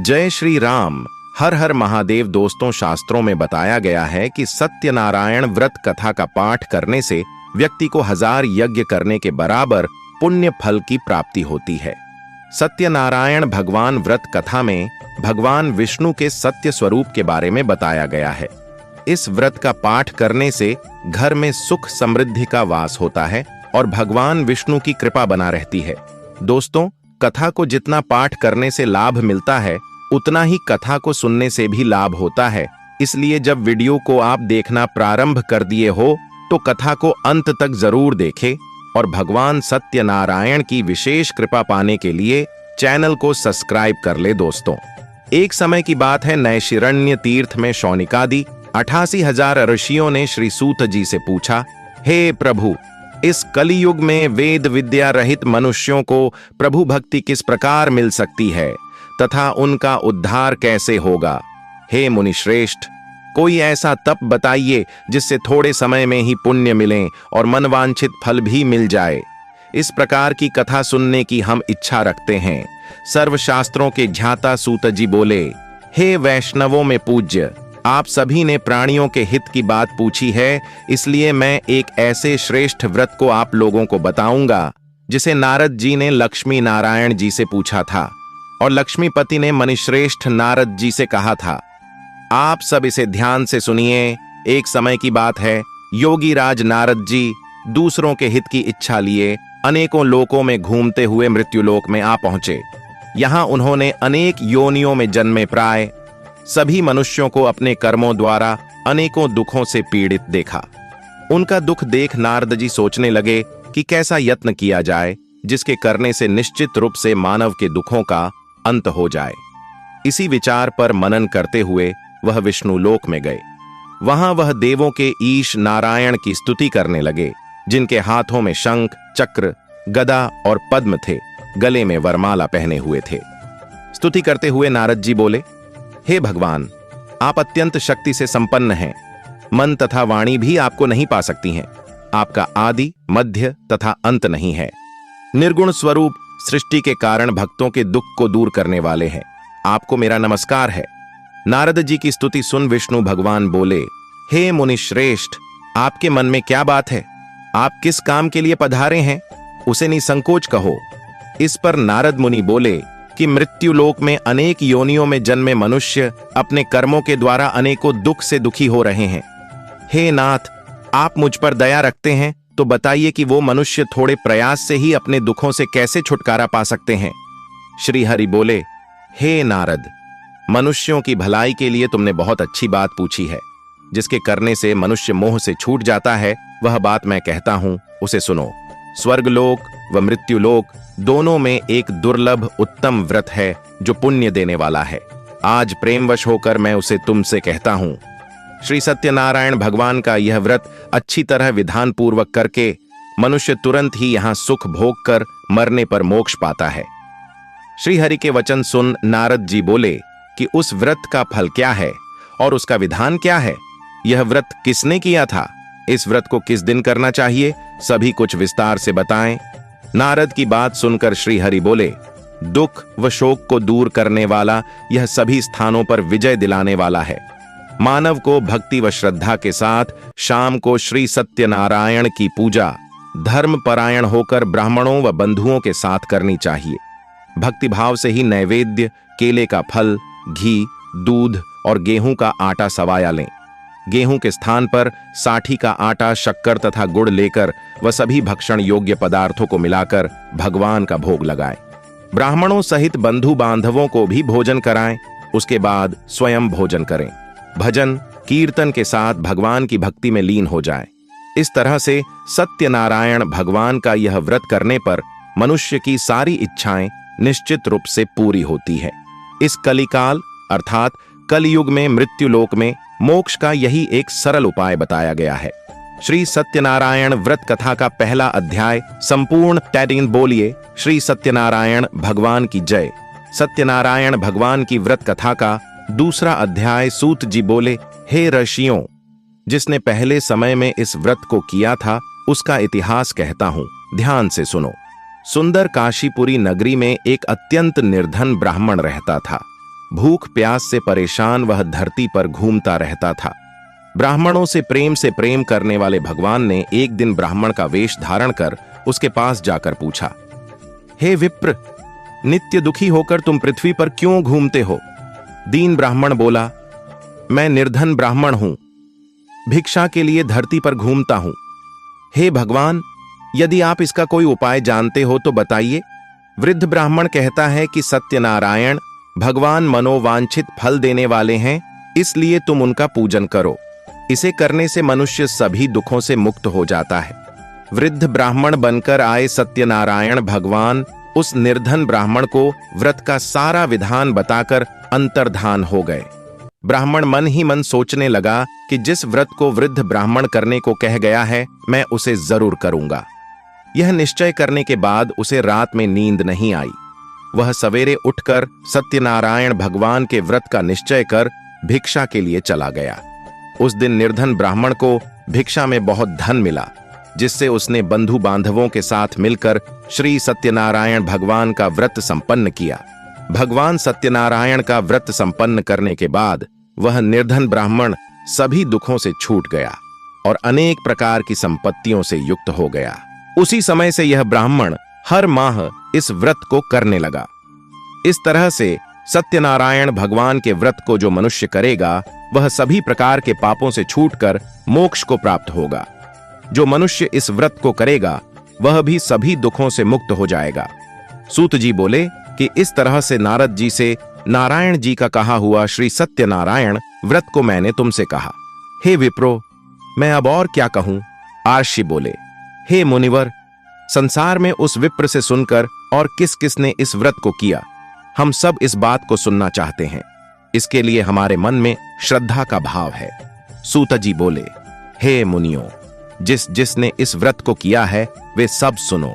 जय श्री राम। हर हर महादेव। दोस्तों, शास्त्रों में बताया गया है कि सत्यनारायण व्रत कथा का पाठ करने से व्यक्ति को 1000 यज्ञ करने के बराबर पुण्य फल की प्राप्ति होती है। सत्यनारायण भगवान व्रत कथा में भगवान विष्णु के सत्य स्वरूप के बारे में बताया गया है। इस व्रत का पाठ करने से घर में सुख समृद्धि का वास होता है और भगवान विष्णु की कृपा बना रहती है। दोस्तों, कथा को जितना पाठ करने से लाभ मिलता है, उतना ही कथा को सुनने से भी लाभ होता है। इसलिए जब वीडियो को आप देखना प्रारंभ कर दिए हो तो कथा को अंत तक जरूर देखें और भगवान सत्यनारायण की विशेष कृपा पाने के लिए चैनल को सब्सक्राइब कर ले। दोस्तों, एक समय की बात है, नैशिरण्य तीर्थ में शौनिकादि 88,000 ऋषियों ने श्री सूत जी से पूछा, हे प्रभु, इस कलियुग में वेद विद्या रहित मनुष्यों को प्रभु भक्ति किस प्रकार मिल सकती है तथा उनका उद्धार कैसे होगा? हे मुनिश्रेष्ठ, कोई ऐसा तप बताइए जिससे थोड़े समय में ही पुण्य मिले और मनवांछित फल भी मिल जाए। इस प्रकार की कथा सुनने की हम इच्छा रखते हैं। सर्वशास्त्रों के ज्ञाता सूत जी बोले, हे वैष्णवों में पूज्य, आप सभी ने प्राणियों के हित की बात पूछी है, इसलिए मैं एक ऐसे श्रेष्ठ व्रत को आप लोगों को बताऊंगा जिसे नारद जी ने लक्ष्मी नारायण जी से पूछा था और लक्ष्मीपति ने मनिश्रेष्ठ नारद जी से कहा था। आप सब इसे ध्यान से सुनिए। एक समय की बात है, योगी राज नारद जी दूसरों के हित की इच्छा लिए अनेकों लोकों में घूमते हुए मृत्युलोक में आ पहुंचे। यहां उन्होंने अनेक योनियों में जन्मे प्राय सभी मनुष्यों को अपने कर्मों द्वारा अनेकों दुखों से पीड़ित देखा। उनका दुख देख नारद जी सोचने लगे कि कैसा यत्न किया जाए जिसके करने से निश्चित रूप से मानव के दुखों का अंत हो जाए। इसी विचार पर मनन करते हुए वह विष्णु लोक में गए। वहां वह देवों के ईश नारायण की स्तुति करने लगे, जिनके हाथों में शंख, चक्र, गदा और पद्म थे, गले में वरमाला पहने हुए थे। स्तुति करते हुए नारद जी बोले, हे भगवान, आप अत्यंत शक्ति से संपन्न हैं। मन तथा वाणी भी आपको नहीं पा सकती हैं। आपका आदि, मध्य तथा अंत नहीं है। निर्गुण स्वरूप सृष्टि के कारण भक्तों के दुख को दूर करने वाले हैं। आपको मेरा नमस्कार है। नारद जी की स्तुति सुन विष्णु भगवान बोले, हे मुनिश्रेष्ठ, आपके मन में क्या बात है? आप किस काम के लिए पधारे हैं? उसे निसंकोच कहो। इस पर नारद मुनि बोले कि मृत्युलोक में अनेक योनियों में जन्मे मनुष्य अपने कर्मों के द्वारा अनेकों दुख से दुखी हो रहे हैं। हे नाथ, आप मुझ पर दया रखते हैं तो बताइए कि वो मनुष्य थोड़े प्रयास से ही अपने दुखों से कैसे छुटकारा पा सकते हैं? श्री हरि बोले, हे नारद, मनुष्यों की भलाई के लिए तुमने बहुत अच्छी बात पूछी है। जिसके करने से मनुष्य मोह से छूट जाता है, वह बात मैं कहता हूं, उसे सुनो। स्वर्गलोक व मृत्युलोक दोनों में एक दुर्लभ उत्तम व्रत है जो पुण्य देने वाला है। आज प्रेमवश होकर मैं उसे तुमसे कहता हूं। श्री सत्यनारायण भगवान का यह व्रत अच्छी तरह विधान पूर्वक करके मनुष्य तुरंत ही यहां सुख भोग कर मरने पर मोक्ष पाता है। श्री हरि के वचन सुन नारद जी बोले कि उस व्रत का फल क्या है और उसका विधान क्या है? यह व्रत किसने किया था? इस व्रत को किस दिन करना चाहिए? सभी कुछ विस्तार से बताएं। नारद की बात सुनकर श्री हरि बोले, दुख व शोक को दूर करने वाला यह सभी स्थानों पर विजय दिलाने वाला है। मानव को भक्ति व श्रद्धा के साथ शाम को श्री सत्यनारायण की पूजा धर्म परायण होकर ब्राह्मणों व बंधुओं के साथ करनी चाहिए। भक्ति भाव से ही नैवेद्य, केले का फल, घी, दूध और गेहूं का आटा सवाया लें। गेहूं के स्थान पर साठी का आटा, शक्कर तथा गुड़ लेकर वह सभी भक्षण योग्य पदार्थों को मिलाकर भगवान का भोग लगाएं। ब्राह्मणों सहित बंधु बांधवों को भी भोजन कराएं। उसके बाद स्वयं भोजन करें। भजन कीर्तन के साथ भगवान की भक्ति में लीन हो जाएं। इस तरह से सत्यनारायण भगवान का यह व्रत करने पर मनुष्य की सारी इच्छाएं निश्चित रूप से पूरी होती है। इस कलिकाल अर्थात कलयुग में मृत्युलोक में मोक्ष का यही एक सरल उपाय बताया गया है। श्री सत्यनारायण व्रत कथा का पहला अध्याय संपूर्ण टैडिन बोलिए, श्री सत्यनारायण भगवान की जय। सत्यनारायण भगवान की व्रत कथा का दूसरा अध्याय सूत जी बोले, हे ऋषियों, जिसने पहले समय में इस व्रत को किया था उसका इतिहास कहता हूं, ध्यान से सुनो। सुंदर काशीपुरी नगरी में एक अत्यंत निर्धन ब्राह्मण रहता था। भूख प्यास से परेशान वह धरती पर घूमता रहता था। ब्राह्मणों से प्रेम करने वाले भगवान ने एक दिन ब्राह्मण का वेश धारण कर उसके पास जाकर पूछा, हे विप्र, नित्य दुखी होकर तुम पृथ्वी पर क्यों घूमते हो? दीन ब्राह्मण बोला, मैं निर्धन ब्राह्मण हूं, भिक्षा के लिए धरती पर घूमता हूं। हे भगवान, यदि आप इसका कोई उपाय जानते हो तो बताइए। वृद्ध ब्राह्मण कहता है कि सत्यनारायण भगवान मनोवांछित फल देने वाले हैं, इसलिए तुम उनका पूजन करो। इसे करने से मनुष्य सभी दुखों से मुक्त हो जाता है। वृद्ध ब्राह्मण बनकर आए सत्यनारायण भगवान उस निर्धन ब्राह्मण को व्रत का सारा विधान बताकर अंतर्धान हो गए। ब्राह्मण मन ही मन सोचने लगा कि जिस व्रत को वृद्ध ब्राह्मण करने को कह गया है, मैं उसे जरूर करूंगा। यह निश्चय करने के बाद उसे रात में नींद नहीं आई। वह सवेरे उठकर सत्यनारायण भगवान के व्रत का निश्चय कर भिक्षा के लिए चला गया। उस दिन निर्धन ब्राह्मण को भिक्षा में बहुत धन मिला, जिससे उसने बंधु बांधवों के साथ मिलकर श्री सत्यनारायण भगवान का व्रत संपन्न किया। भगवान सत्यनारायण का व्रत संपन्न करने के बाद वह निर्धन ब्राह्मण सभी दुखों से छूट गया और अनेक प्रकार की संपत्तियों से युक्त हो गया। उसी समय से यह ब्राह्मण हर माह इस व्रत को करने लगा। इस तरह से सत्यनारायण भगवान के व्रत को जो मनुष्य करेगा, वह सभी प्रकार के पापों से छूटकर मोक्ष को प्राप्त होगा। जो मनुष्य इस व्रत को करेगा, वह भी सभी दुखों से मुक्त हो जाएगा। सूत जी बोले कि इस तरह से नारद जी से नारायण जी का कहा हुआ श्री सत्यनारायण व्रत को मैंने तुमसे कहा। हे विप्रो, मैं अब और क्या कहूं? आर्षि बोले, हे मुनिवर, संसार में उस विप्र से सुनकर और किस किस ने इस व्रत को किया, हम सब इस बात को सुनना चाहते हैं। इसके लिए हमारे मन में श्रद्धा का भाव है। सूत जी बोले, हे मुनियों, जिसने इस व्रत को किया है वे सब सुनो।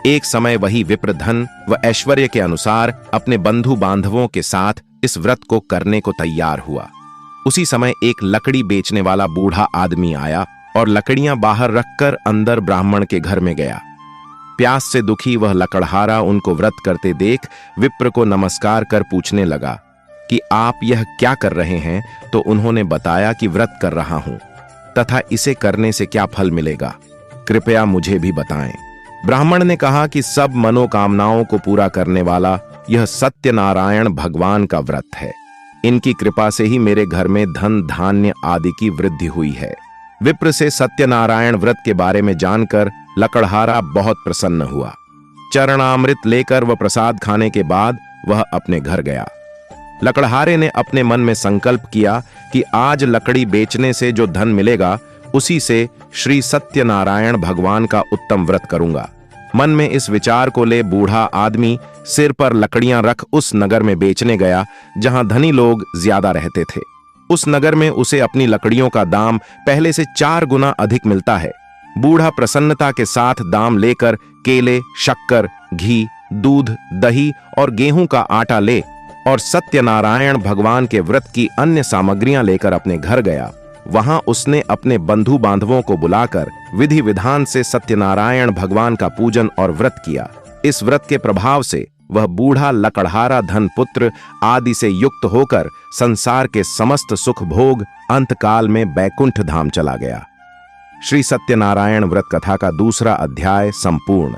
एक समय वही विप्र धन व ऐश्वर्य के अनुसार अपने बंधु बांधवों के साथ इस व्रत को करने को तैयार हुआ। उसी समय एक लकड़ी बेचने वाला बूढ़ा आदमी आया और लकड़ियां बाहर रखकर अंदर ब्राह्मण के घर में गया। प्यास से दुखी वह लकड़हारा उनको व्रत करते देख विप्र को नमस्कार कर पूछने लगा कि आप यह क्या कर रहे हैं? तो उन्होंने बताया कि व्रत कर रहा हूं तथा इसे करने से क्या फल मिलेगा, कृपया मुझे भी बताएं। ब्राह्मण ने कहा कि सब मनोकामनाओं को पूरा करने वाला यह सत्यनारायण भगवान का व्रत है। इनकी कृपा से ही मेरे घर में धन धान्य आदि की वृद्धि हुई है। विप्र से सत्यनारायण व्रत के बारे में जानकर लकड़हारा बहुत प्रसन्न हुआ। चरणामृत लेकर वह प्रसाद खाने के बाद वह अपने घर गया। लकड़हारे ने अपने मन में संकल्प किया कि आज लकड़ी बेचने से जो धन मिलेगा, उसी से श्री सत्यनारायण भगवान का उत्तम व्रत करूंगा। मन में इस विचार को ले बूढ़ा आदमी सिर पर लकड़ियां रख उस नगर में बेचने गया जहां धनी लोग ज्यादा रहते थे। उस नगर में उसे अपनी लकड़ियों का दाम पहले से 4 गुना अधिक मिलता है। बूढ़ा प्रसन्नता के साथ दाम लेकर केले, शक्कर, घी, दूध, दही और गेहूं का आटा ले और सत्यनारायण भगवान के व्रत की अन्य सामग्रियां लेकर अपने घर गया। वहां उसने अपने बंधु बांधवों को बुलाकर विधि विधान से सत्यनारायण भगवान का पूजन और व्रत किया। इस व्रत के प्रभाव से वह बूढ़ा लकड़हारा धन पुत्र आदि से युक्त होकर संसार के समस्त सुख भोग अंतकाल में बैकुंठ धाम चला गया। श्री सत्यनारायण व्रत कथा का दूसरा अध्याय संपूर्ण।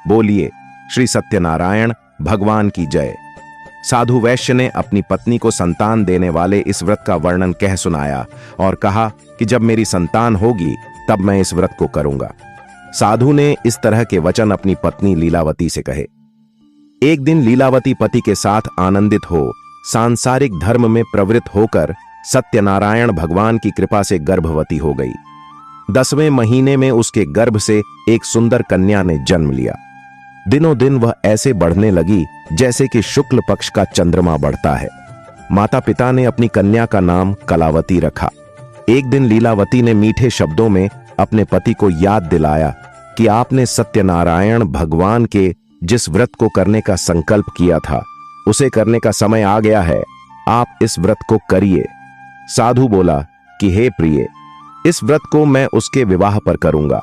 बोलिए श्री सत्यनारायण भगवान की जय। साधु वैश्य ने अपनी पत्नी को संतान देने वाले इस व्रत का वर्णन कह सुनाया और कहा कि जब मेरी संतान होगी तब मैं इस व्रत को करूंगा। साधु ने इस तरह के वचन अपनी पत्नी लीलावती से कहे। एक दिन लीलावती पति के साथ आनंदित हो सांसारिक धर्म में प्रवृत्त होकर सत्यनारायण भगवान की कृपा से गर्भवती हो गई। 10वें महीने में उसके गर्भ से एक सुंदर कन्या ने जन्म लिया। दिनों दिन वह ऐसे बढ़ने लगी जैसे कि शुक्ल पक्ष का चंद्रमा बढ़ता है। माता पिता ने अपनी कन्या का नाम कलावती रखा। एक दिन लीलावती ने मीठे शब्दों में अपने पति को याद दिलाया कि आपने सत्यनारायण भगवान के जिस व्रत को करने का संकल्प किया था, उसे करने का समय आ गया है, आप इस व्रत को करिए। साधु बोला कि हे प्रिय, इस व्रत को मैं उसके विवाह पर करूंगा।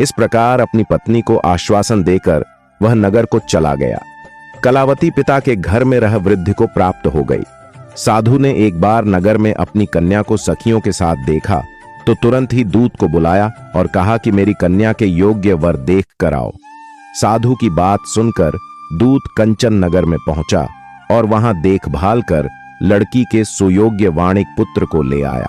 इस प्रकार अपनी पत्नी को आश्वासन देकर वह नगर को चला गया। कलावती पिता के घर में रह वृद्ध को प्राप्त हो गई। साधु ने एक बार नगर में अपनी कन्या को सखियों के साथ देखा तो तुरंत ही दूत को बुलाया और कहा कि मेरी कन्या के योग्य वर देख कर आओ। साधु की बात सुनकर दूत कंचन नगर में पहुंचा और वहां देखभाल कर लड़की के सुयोग्य वाणिक पुत्र को ले आया।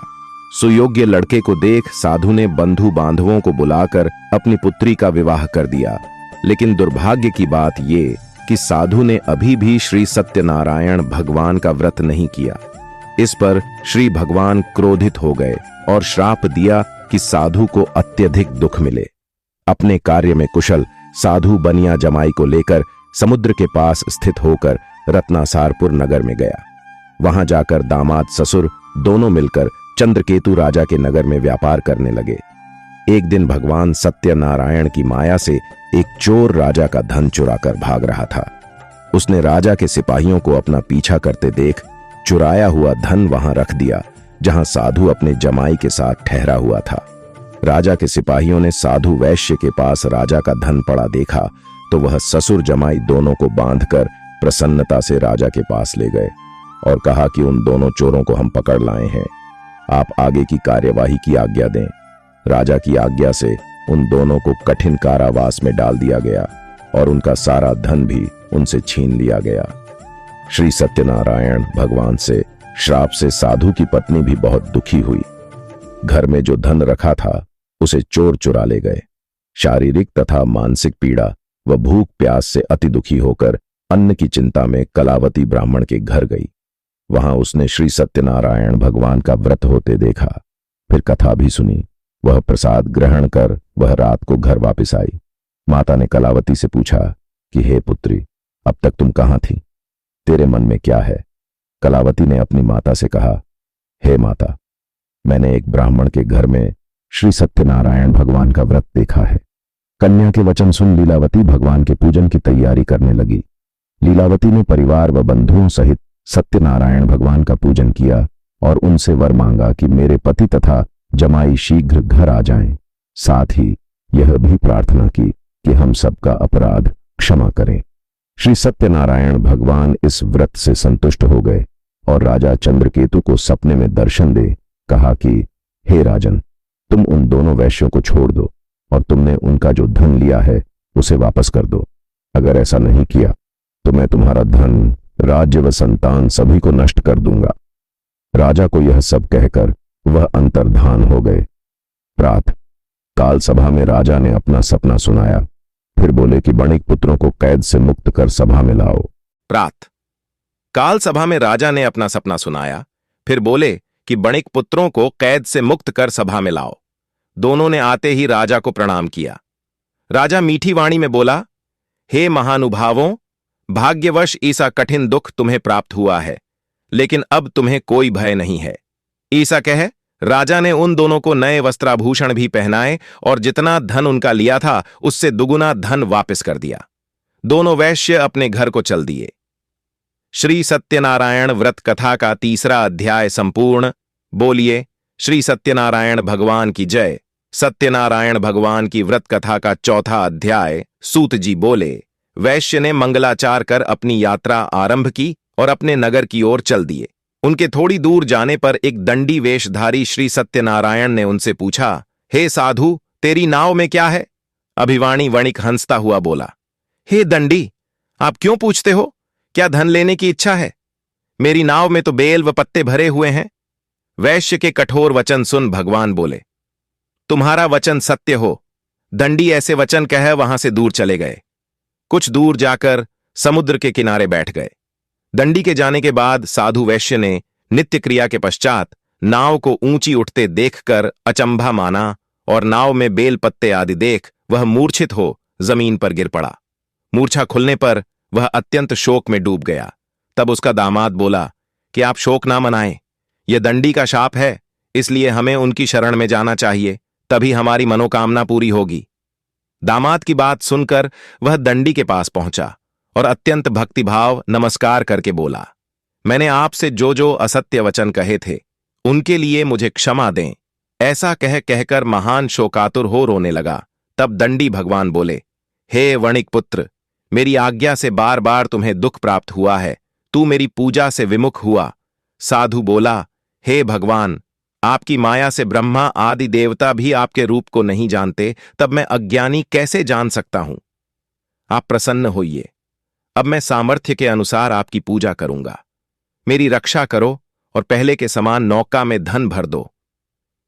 सुयोग्य लड़के को देख साधु ने बंधु बांधवों को बुलाकर अपनी पुत्री का विवाह कर दिया। लेकिन दुर्भाग्य की बात ये कि साधु ने अभी भी श्री सत्यनारायण भगवान का व्रत नहीं किया। इस पर श्री भगवान क्रोधित हो गए और श्राप दिया कि साधु को अत्यधिक दुख मिले। अपने कार्य में कुशल साधु बनिया जमाई को लेकर समुद्र के पास स्थित होकर रत्नासारपुर नगर में गया। वहां जाकर दामाद ससुर दोनों मिलकर चंद्रकेतु राजा के नगर में व्यापार करने लगे। एक दिन भगवान सत्यनारायण की माया से एक चोर राजा का धन चुराकर भाग रहा था। उसने राजा के सिपाहियों को अपना पीछा करते देख चुराया हुआ धन वहां रख दिया जहां साधु अपने जमाई के साथ ठहरा हुआ था। राजा के सिपाहियों ने साधु वैश्य के पास राजा का धन पड़ा देखा तो वह ससुर जमाई दोनों को बांधकर प्रसन्नता से राजा के पास ले गए और कहा कि उन दोनों चोरों को हम पकड़ लाए हैं, आप आगे की कार्यवाही की आज्ञा दें। राजा की आज्ञा से उन दोनों को कठिन कारावास में डाल दिया गया और उनका सारा धन भी उनसे छीन लिया गया। श्री सत्यनारायण भगवान से श्राप से साधु की पत्नी भी बहुत दुखी हुई। घर में जो धन रखा था उसे चोर चुरा ले गए। शारीरिक तथा मानसिक पीड़ा व भूख प्यास से अति दुखी होकर अन्न की चिंता में कलावती ब्राह्मण के घर गई। वहां उसने श्री सत्यनारायण भगवान का व्रत होते देखा, फिर कथा भी सुनी। वह प्रसाद ग्रहण कर वह रात को घर वापस आई। माता ने कलावती से पूछा कि हे पुत्री, अब तक तुम कहां थी? तेरे मन में क्या है? कलावती ने अपनी माता से कहा, हे माता, मैंने एक ब्राह्मण के घर में श्री सत्यनारायण भगवान का व्रत देखा है। कन्या के वचन सुन लीलावती भगवान के पूजन की तैयारी करने लगी। लीलावती ने परिवार व बंधुओं सहित सत्यनारायण भगवान का पूजन किया और उनसे वर मांगा कि मेरे पति तथा जमाई शीघ्र घर आ जाएं। साथ ही यह भी प्रार्थना की कि हम सबका अपराध क्षमा करें। श्री सत्यनारायण भगवान इस व्रत से संतुष्ट हो गए और राजा चंद्रकेतु को सपने में दर्शन दे कहा कि हे राजन, तुम उन दोनों वैश्यों को छोड़ दो और तुमने उनका जो धन लिया है उसे वापस कर दो। अगर ऐसा नहीं किया तो मैं तुम्हारा धन, राज्य व संतान सभी को नष्ट कर दूंगा। राजा को यह सब कहकर वह अंतर्धान हो गए। प्रातः काल सभा में राजा ने अपना सपना सुनाया, फिर बोले कि बणिक पुत्रों को कैद से मुक्त कर सभा में लाओ। प्रातः काल सभा में राजा ने अपना सपना सुनाया, फिर बोले कि बणिक पुत्रों को कैद से मुक्त कर सभा में लाओ। दोनों ने आते ही राजा को प्रणाम किया। राजा मीठी वाणी में बोला, हे महानुभावों, भाग्यवश ऐसा कठिन दुख तुम्हें प्राप्त हुआ है, लेकिन अब तुम्हें कोई भय नहीं है। ऐसा कह राजा ने उन दोनों को नए वस्त्राभूषण भी पहनाए और जितना धन उनका लिया था उससे दुगुना धन वापस कर दिया। दोनों वैश्य अपने घर को चल दिए। श्री सत्यनारायण व्रत कथा का 3रा अध्याय संपूर्ण। बोलिए श्री सत्यनारायण भगवान की जय। सत्यनारायण भगवान की व्रत कथा का 4था अध्याय। सूत जी बोले, वैश्य ने मंगलाचार कर अपनी यात्रा आरंभ की और अपने नगर की ओर चल दिए। उनके थोड़ी दूर जाने पर एक दंडी वेशधारी श्री सत्यनारायण ने उनसे पूछा, हे साधु, तेरी नाव में क्या है? अभिवाणी वणिक हंसता हुआ बोला, हे दंडी, आप क्यों पूछते हो? क्या धन लेने की इच्छा है? मेरी नाव में तो बेल व पत्ते भरे हुए हैं। वैश्य के कठोर वचन सुन भगवान बोले, तुम्हारा वचन सत्य हो। दंडी ऐसे वचन कह वहां से दूर चले गए। कुछ दूर जाकर समुद्र के किनारे बैठ गए। दंडी के जाने के बाद साधु वैश्य ने नित्य क्रिया के पश्चात नाव को ऊंची उठते देखकर अचंभा माना और नाव में बेल पत्ते आदि देख वह मूर्छित हो जमीन पर गिर पड़ा। मूर्छा खुलने पर वह अत्यंत शोक में डूब गया। तब उसका दामाद बोला कि आप शोक ना मनाएं, यह दंडी का शाप है, इसलिए हमें उनकी शरण में जाना चाहिए, तभी हमारी मनोकामना पूरी होगी। दामाद की बात सुनकर वह दंडी के पास पहुंचा और अत्यंत भक्तिभाव नमस्कार करके बोला, मैंने आपसे जो जो असत्य वचन कहे थे उनके लिए मुझे क्षमा दें। ऐसा कहकर महान शोकातुर हो रोने लगा। तब दंडी भगवान बोले, हे वणिक पुत्र, मेरी आज्ञा से बार बार तुम्हें दुख प्राप्त हुआ है, तू मेरी पूजा से विमुख हुआ। साधु बोला, हे भगवान, आपकी माया से ब्रह्मा आदि देवता भी आपके रूप को नहीं जानते, तब मैं अज्ञानी कैसे जान सकता हूं? आप प्रसन्न होइए, अब मैं सामर्थ्य के अनुसार आपकी पूजा करूंगा। मेरी रक्षा करो और पहले के समान नौका में धन भर दो।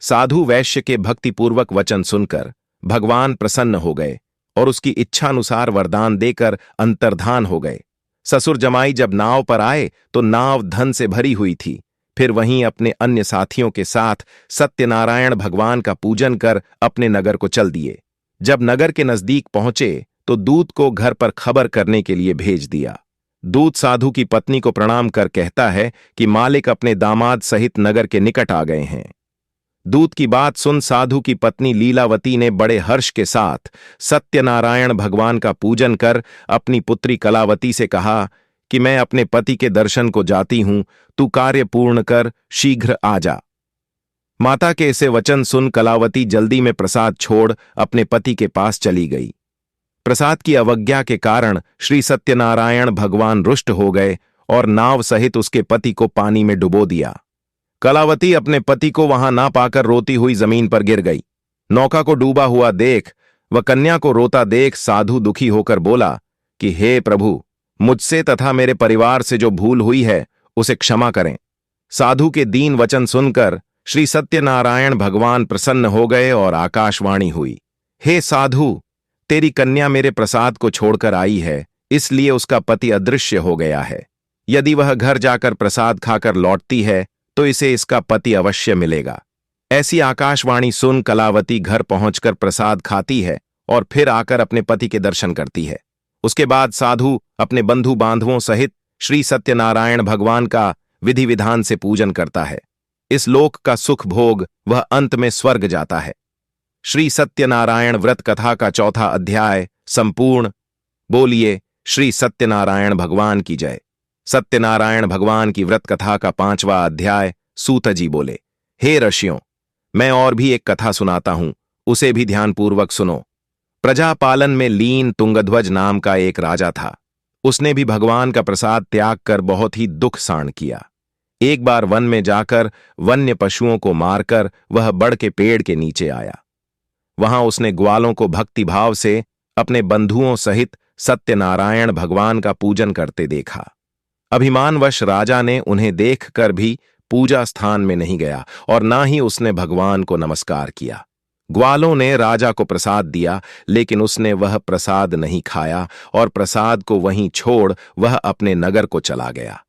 साधु वैश्य के भक्तिपूर्वक वचन सुनकर भगवान प्रसन्न हो गए और उसकी इच्छानुसार वरदान देकर अंतर्धान हो गए। ससुर जमाई जब नाव पर आए तो नाव धन से भरी हुई थी। फिर वहीं अपने अन्य साथियों के साथ सत्यनारायण भगवान का पूजन कर अपने नगर को चल दिए। जब नगर के नजदीक पहुंचे तो दूत को घर पर खबर करने के लिए भेज दिया। दूत साधु की पत्नी को प्रणाम कर कहता है कि मालिक अपने दामाद सहित नगर के निकट आ गए हैं। दूत की बात सुन साधु की पत्नी लीलावती ने बड़े हर्ष के साथ सत्यनारायण भगवान का पूजन कर अपनी पुत्री कलावती से कहा कि मैं अपने पति के दर्शन को जाती हूं, तू कार्य पूर्ण कर शीघ्र आ जा। माता के ऐसे वचन सुन कलावती जल्दी में प्रसाद छोड़ अपने पति के पास चली गई। प्रसाद की अवज्ञा के कारण श्री सत्यनारायण भगवान रुष्ट हो गए और नाव सहित उसके पति को पानी में डुबो दिया। कलावती अपने पति को वहां ना पाकर रोती हुई जमीन पर गिर गई। नौका को डूबा हुआ देख व कन्या को रोता देख साधु दुखी होकर बोला कि हे प्रभु, मुझसे तथा मेरे परिवार से जो भूल हुई है उसे क्षमा करें। साधु के दीन वचन सुनकर श्री सत्यनारायण भगवान प्रसन्न हो गए और आकाशवाणी हुई, हे साधु, तेरी कन्या मेरे प्रसाद को छोड़कर आई है, इसलिए उसका पति अदृश्य हो गया है। यदि वह घर जाकर प्रसाद खाकर लौटती है तो इसे इसका पति अवश्य मिलेगा। ऐसी आकाशवाणी सुन कलावती घर पहुंचकर प्रसाद खाती है और फिर आकर अपने पति के दर्शन करती है। उसके बाद साधु अपने बंधु बांधवों सहित श्री सत्यनारायण भगवान का विधि विधान से पूजन करता है। इस लोक का सुख भोग वह अंत में स्वर्ग जाता है। श्री सत्यनारायण व्रत कथा का 4था अध्याय संपूर्ण। बोलिए श्री सत्यनारायण भगवान की जय। सत्यनारायण भगवान की व्रत कथा का 5वां अध्याय। सूत जी बोले, हे ऋषियों, मैं और भी एक कथा सुनाता हूं, उसे भी ध्यानपूर्वक सुनो। प्रजापालन में लीन तुंगध्वज नाम का एक राजा था। उसने भी भगवान का प्रसाद त्याग कर बहुत ही दुख सहन किया। एक बार वन में जाकर वन्य पशुओं को मारकर वह बड़ के पेड़ के नीचे आया। वहां उसने ग्वालों को भक्तिभाव से अपने बंधुओं सहित सत्यनारायण भगवान का पूजन करते देखा। अभिमानवश राजा ने उन्हें देखकर भी पूजा स्थान में नहीं गया और ना ही उसने भगवान को नमस्कार किया। ग्वालों ने राजा को प्रसाद दिया, लेकिन उसने वह प्रसाद नहीं खाया और प्रसाद को वहीं छोड़ वह अपने नगर को चला गया।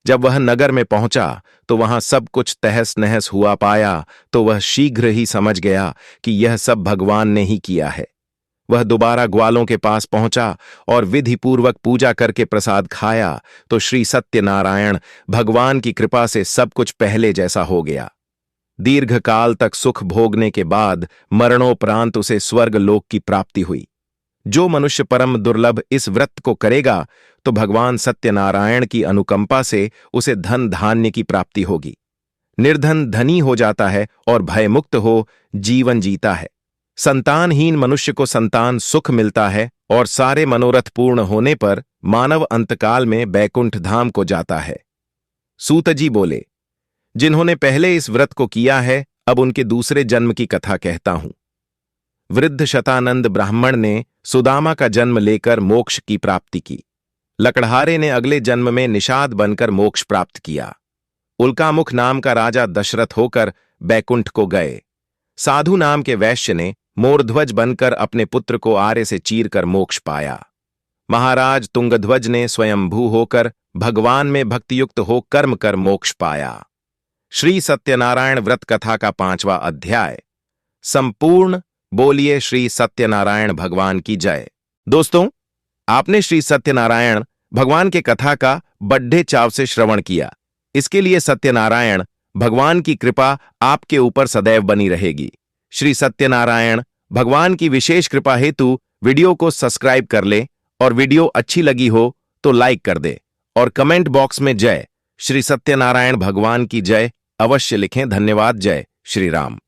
जब वह नगर में पहुंचा तो वहां सब कुछ तहस नहस हुआ पाया तो वह शीघ्र ही समझ गया कि यह सब भगवान ने ही किया है। वह दोबारा ग्वालों के पास पहुंचा और विधि पूर्वक पूजा करके प्रसाद खाया तो श्री सत्यनारायण भगवान की कृपा से सब कुछ पहले जैसा हो गया। दीर्घ काल तक सुख भोगने के बाद मरणोपरांत उसे स्वर्ग लोक की प्राप्ति हुई। जो मनुष्य परम दुर्लभ इस व्रत को करेगा तो भगवान सत्यनारायण की अनुकंपा से उसे धन धान्य की प्राप्ति होगी। निर्धन धनी हो जाता है और भयमुक्त हो जीवन जीता है। संतानहीन मनुष्य को संतान सुख मिलता है और सारे मनोरथ पूर्ण होने पर मानव अंतकाल में बैकुंठ धाम को जाता है। सूत जी बोले, जिन्होंने पहले इस व्रत को किया है अब उनके दूसरे जन्म की कथा कहता हूं। वृद्ध शतानंद ब्राह्मण ने सुदामा का जन्म लेकर मोक्ष की प्राप्ति की। लकड़हारे ने अगले जन्म में निषाद बनकर मोक्ष प्राप्त किया। उल्कामुख नाम का राजा दशरथ होकर बैकुंठ को गए। साधु नाम के वैश्य ने मोरध्वज बनकर अपने पुत्र को आरे से चीरकर मोक्ष पाया। महाराज तुंगध्वज ने स्वयंभू होकर भगवान में भक्तियुक्त हो कर्म कर मोक्ष पाया। श्री सत्यनारायण व्रत कथा का 5वां अध्याय संपूर्ण। बोलिए श्री सत्यनारायण भगवान की जय। दोस्तों, आपने श्री सत्यनारायण भगवान के कथा का बड्ढे चाव से श्रवण किया। इसके लिए सत्यनारायण भगवान की कृपा आपके ऊपर सदैव बनी रहेगी। श्री सत्यनारायण भगवान की विशेष कृपा हेतु वीडियो को सब्सक्राइब कर ले और वीडियो अच्छी लगी हो तो लाइक कर दे और कमेंट बॉक्स में जय श्री सत्यनारायण भगवान की जय अवश्य लिखें। धन्यवाद। जय श्री राम।